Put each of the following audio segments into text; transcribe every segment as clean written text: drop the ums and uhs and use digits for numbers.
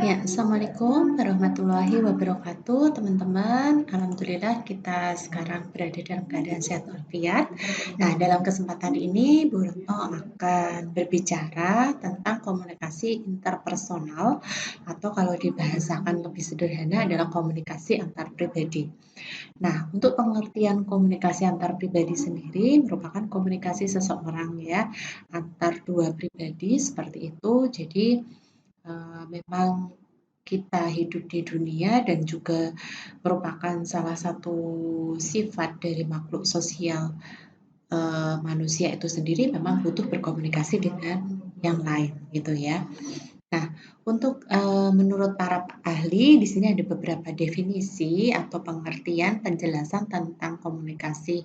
Ya, Assalamualaikum warahmatullahi wabarakatuh, teman-teman. Alhamdulillah kita sekarang berada dalam keadaan sehat walafiat. Nah, dalam kesempatan ini, Bu Retno akan berbicara tentang komunikasi interpersonal atau kalau dibahasakan lebih sederhana adalah komunikasi antar pribadi. Nah, untuk pengertian komunikasi antar pribadi sendiri merupakan komunikasi seseorang ya antar dua pribadi seperti itu. Jadi memang kita hidup di dunia dan juga merupakan salah satu sifat dari makhluk sosial manusia itu sendiri memang butuh berkomunikasi dengan yang lain gitu ya. Nah, untuk menurut para ahli di sini ada beberapa definisi atau pengertian penjelasan tentang komunikasi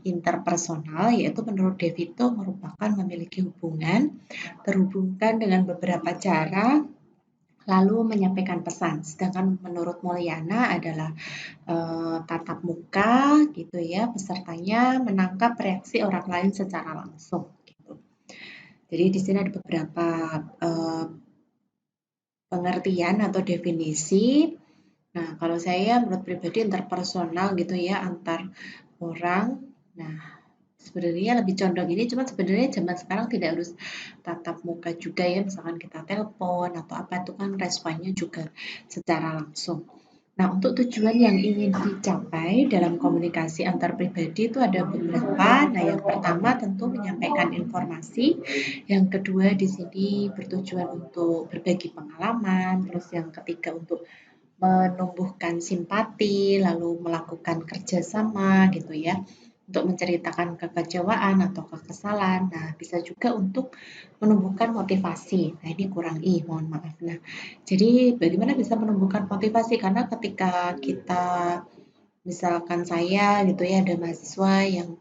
interpersonal yaitu menurut Devito merupakan memiliki hubungan terhubungkan dengan beberapa cara lalu menyampaikan pesan. Sedangkan menurut Mulyana adalah tatap muka gitu ya, pesertanya menangkap reaksi orang lain secara langsung gitu. Jadi di sini ada beberapa pengertian atau definisi. Nah, kalau saya menurut pribadi interpersonal gitu ya antar orang. Nah, sebenarnya lebih condong ini, cuma sebenarnya zaman sekarang tidak harus tatap muka juga ya, misalkan kita telepon atau apa itu kan responnya juga secara langsung. Nah, untuk tujuan yang ingin dicapai dalam komunikasi antar pribadi itu ada beberapa. Nah, yang pertama tentu menyampaikan informasi, yang kedua di sini bertujuan untuk berbagi pengalaman, terus yang ketiga untuk menumbuhkan simpati, lalu melakukan kerjasama gitu ya, untuk menceritakan kekecewaan atau kekesalan. Nah, bisa juga untuk menumbuhkan motivasi. Nah, ini kurang mohon maaf. Nah, jadi bagaimana bisa menumbuhkan motivasi? Karena ketika kita, misalkan saya gitu ya, ada mahasiswa yang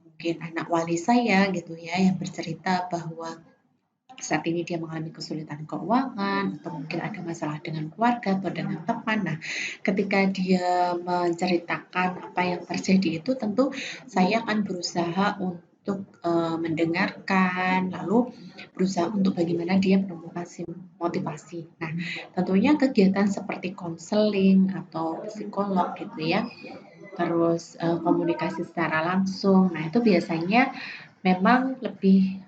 mungkin anak wali saya gitu ya, yang bercerita bahwa saat ini dia mengalami kesulitan keuangan atau mungkin ada masalah dengan keluarga atau dengan teman. Nah, ketika dia menceritakan apa yang terjadi itu tentu saya akan berusaha untuk mendengarkan, lalu berusaha untuk bagaimana dia menumbuhkan motivasi. Nah, tentunya kegiatan seperti konseling atau psikolog gitu ya, terus komunikasi secara langsung. Nah, itu biasanya memang lebih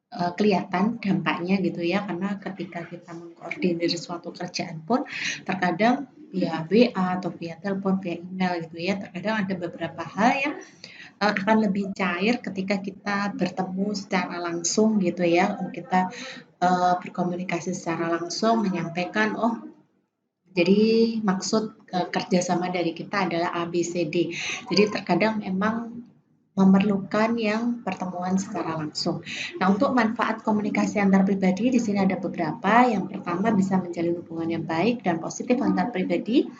kelihatan dampaknya gitu ya, karena ketika kita mengkoordinir suatu kerjaan pun terkadang via WA atau via telepon, via email gitu ya, terkadang ada beberapa hal yang akan lebih cair ketika kita bertemu secara langsung gitu ya, kita berkomunikasi secara langsung menyampaikan, oh jadi maksud kerjasama dari kita adalah A, B, C, D. Jadi terkadang memang memerlukan yang pertemuan secara langsung. Nah, untuk manfaat komunikasi antar pribadi di sini ada beberapa. Yang pertama bisa menjalin hubungan yang baik dan positif antar pribadi.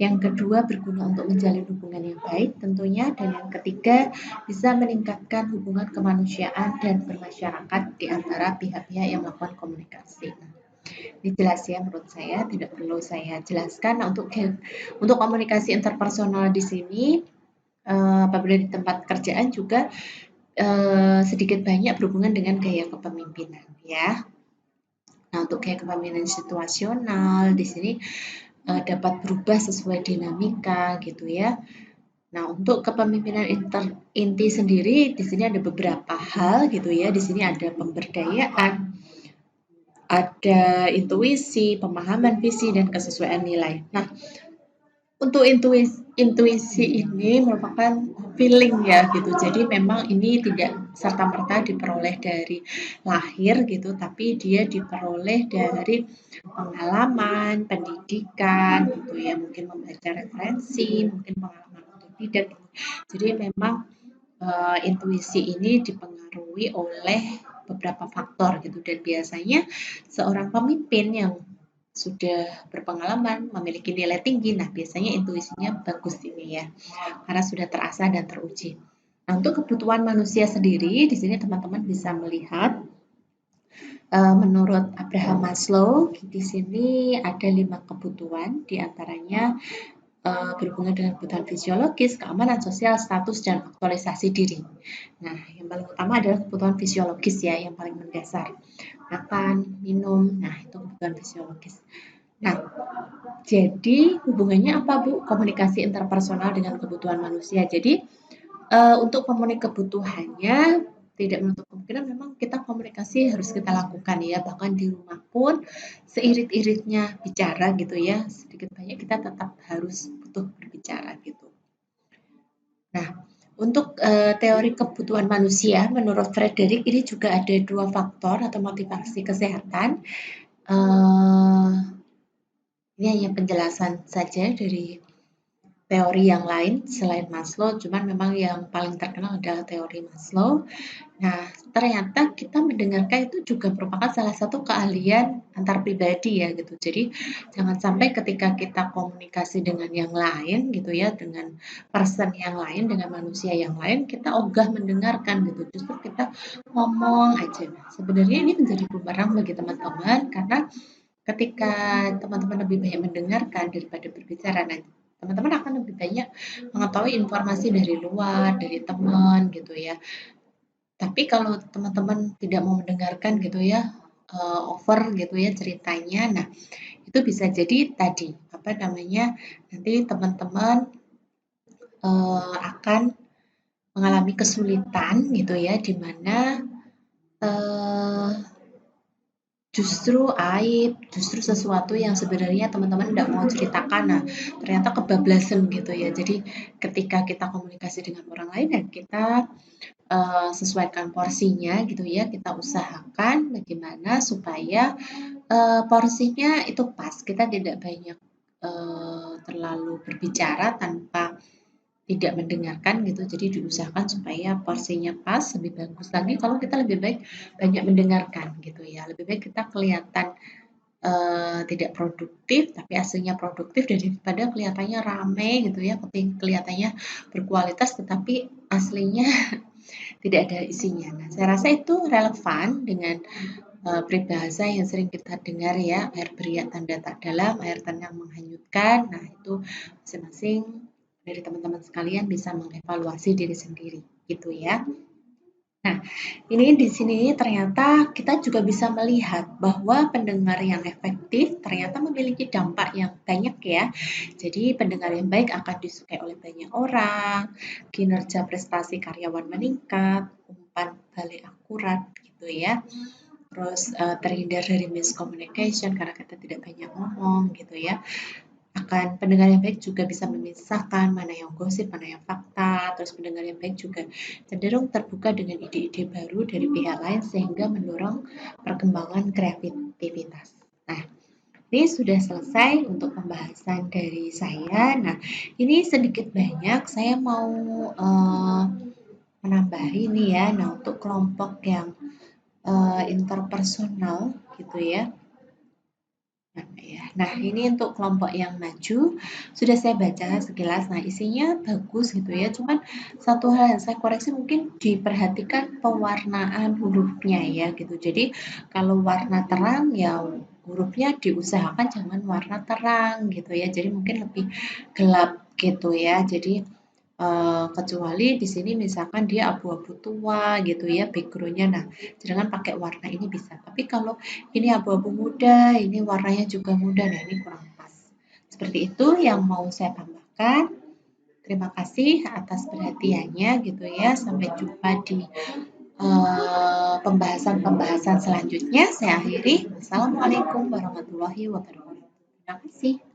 Yang kedua berguna untuk menjalin hubungan yang baik tentunya. Dan yang ketiga bisa meningkatkan hubungan kemanusiaan dan bermasyarakat di antara pihak-pihak yang melakukan komunikasi. Ini jelas ya menurut saya, tidak perlu saya jelaskan. Nah, untuk komunikasi interpersonal di sini apabila di tempat kerjaan juga sedikit banyak berhubungan dengan gaya kepemimpinan ya. Nah, untuk gaya kepemimpinan situasional di sini dapat berubah sesuai dinamika gitu ya. Nah, untuk kepemimpinan inti sendiri di sini ada beberapa hal gitu ya. Di sini ada pemberdayaan, ada intuisi, pemahaman visi dan kesesuaian nilai. Nah, untuk intuisi ini merupakan feeling ya gitu. Jadi memang ini tidak serta-merta diperoleh dari lahir gitu, tapi dia diperoleh dari pengalaman, pendidikan gitu ya, mungkin membaca referensi, mungkin pengalaman otodidak gitu. Jadi memang intuisi ini dipengaruhi oleh beberapa faktor gitu dan biasanya seorang pemimpin yang sudah berpengalaman, memiliki nilai tinggi, nah biasanya intuisinya bagus ini ya, karena sudah terasah dan teruji. Nah, untuk kebutuhan manusia sendiri, di sini teman-teman bisa melihat menurut Abraham Maslow, di sini ada 5 kebutuhan, diantaranya berhubungan dengan kebutuhan fisiologis, keamanan sosial, status, dan aktualisasi diri. Nah, yang paling utama adalah kebutuhan fisiologis ya, yang paling mendasar. Makan, minum, nah itu kebutuhan fisiologis. Nah, jadi hubungannya apa Bu? Komunikasi interpersonal dengan kebutuhan manusia. Jadi untuk memenuhi kebutuhannya tidak menutup kemungkinan memang kita komunikasi harus kita lakukan ya, bahkan di rumah pun seirit-iritnya bicara gitu ya, sedikit banyak kita tetap harus butuh berbicara gitu. Nah, untuk teori kebutuhan manusia menurut Frederick ini juga ada dua faktor atau motivasi kesehatan. Ini hanya penjelasan saja dari teori yang lain selain Maslow, cuman memang yang paling terkenal adalah teori Maslow. Nah, ternyata kita mendengarkan itu juga merupakan salah satu keahlian antar pribadi ya gitu. Jadi jangan sampai ketika kita komunikasi dengan yang lain gitu ya, dengan person yang lain, dengan manusia yang lain, kita ogah mendengarkan gitu. Justru kita ngomong aja. Nah, sebenarnya ini menjadi bumerang bagi teman-teman karena ketika teman-teman lebih banyak mendengarkan daripada berbicara, nah teman-teman akan lebih banyak mengetahui informasi dari luar, dari teman gitu ya. Tapi kalau teman-teman tidak mau mendengarkan gitu ya, over gitu ya ceritanya, nah itu bisa jadi tadi, apa namanya, nanti teman-teman, akan mengalami kesulitan gitu ya, di mana, eee justru aib, justru sesuatu yang sebenarnya teman-teman tidak mau ceritakan. Nah, ternyata kebablasan gitu ya. Jadi ketika kita komunikasi dengan orang lain dan kita sesuaikan porsinya gitu ya, kita usahakan bagaimana supaya porsinya itu pas. Kita tidak banyak terlalu berbicara tanpa tidak mendengarkan gitu, jadi diusahakan supaya porsinya pas, lebih bagus lagi kalau kita lebih baik banyak mendengarkan gitu ya, lebih baik kita kelihatan tidak produktif tapi aslinya produktif daripada kelihatannya rame gitu ya, kelihatannya berkualitas tetapi aslinya tidak ada isinya. Nah, saya rasa itu relevan dengan peribahasa yang sering kita dengar ya, air beriak tanda tak dalam, air tenang menghanyutkan. Nah, itu masing-masing dari teman-teman sekalian bisa mengevaluasi diri sendiri gitu ya. Nah, ini di sini ternyata kita juga bisa melihat bahwa pendengar yang efektif ternyata memiliki dampak yang banyak ya. Jadi pendengar yang baik akan disukai oleh banyak orang, kinerja prestasi karyawan meningkat, umpan balik akurat gitu ya. Terus terhindar dari miscommunication karena kita tidak banyak ngomong gitu ya. Pendengar yang baik juga bisa memisahkan mana yang gosip, mana yang fakta. Terus pendengar yang baik juga cenderung terbuka dengan ide-ide baru dari pihak lain sehingga mendorong perkembangan kreativitas. Nah, ini sudah selesai untuk pembahasan dari saya. Nah, ini sedikit banyak saya mau menambahi nih ya. Nah, untuk kelompok yang interpersonal gitu ya. Nah, ini untuk kelompok yang maju sudah saya baca sekilas. Nah, isinya bagus gitu ya. Cuman satu hal yang saya koreksi mungkin diperhatikan pewarnaan hurufnya ya gitu. Jadi kalau warna terang ya hurufnya diusahakan jangan warna terang gitu ya. Jadi mungkin lebih gelap gitu ya. Jadi kecuali di sini misalkan dia abu-abu tua gitu ya backgroundnya, nah jangan pakai warna ini bisa. Tapi kalau ini abu-abu muda, ini warnanya juga muda, nah ini kurang pas. Seperti itu yang mau saya tambahkan. Terima kasih atas perhatiannya gitu ya. Sampai jumpa di pembahasan-pembahasan selanjutnya. Saya akhiri. Assalamualaikum warahmatullahi wabarakatuh. Terima kasih.